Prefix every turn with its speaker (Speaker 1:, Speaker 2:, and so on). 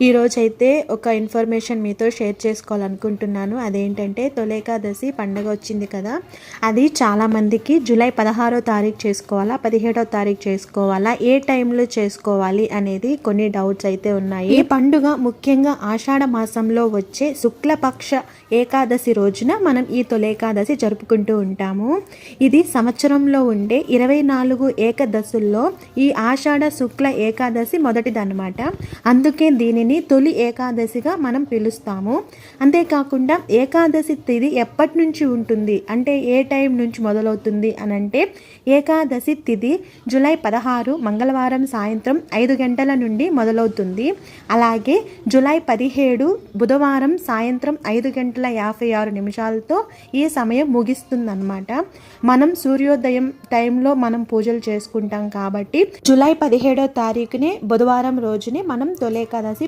Speaker 1: ఈరోజైతే ఒక ఇన్ఫర్మేషన్ మీతో షేర్ చేసుకోవాలనుకుంటున్నాను. అదేంటంటే తొలి ఏకాదశి పండగ వచ్చింది కదా, అది చాలామందికి జూలై 16వ తారీఖు చేసుకోవాలా, 17వ తారీఖు చేసుకోవాలా, ఏ టైంలో చేసుకోవాలి అనేది కొన్ని డౌట్స్ అయితే ఉన్నాయి. ఈ పండుగ ముఖ్యంగా ఆషాఢ మాసంలో వచ్చే శుక్లపక్ష ఏకాదశి రోజున మనం ఈ తొలి ఏకాదశి జరుపుకుంటూ ఉంటాము. ఇది సంవత్సరంలో ఉండే 24 ఏకాదశుల్లో ఈ ఆషాఢ శుక్ల ఏకాదశి మొదటిదన్నమాట. అందుకే దీనిని తొలి ఏకాదశిగా మనం పిలుస్తాము. అంతేకాకుండా ఏకాదశి తిథి ఎప్పటి నుంచి ఉంటుంది అంటే ఏ టైం నుంచి మొదలవుతుంది అని అంటే, ఏకాదశి తిథి జూలై 16 మంగళవారం సాయంత్రం 5 గంటల నుండి మొదలవుతుంది. అలాగే జూలై 17 బుధవారం సాయంత్రం 5 గంటల 56 నిమిషాలతో ఈ సమయం ముగిస్తుందన్నమాట. మనం సూర్యోదయం టైంలో మనం పూజలు చేసుకుంటాం కాబట్టి జూలై 17వ తారీఖునే బుధవారం రోజునే మనం తొలి ఏకాదశి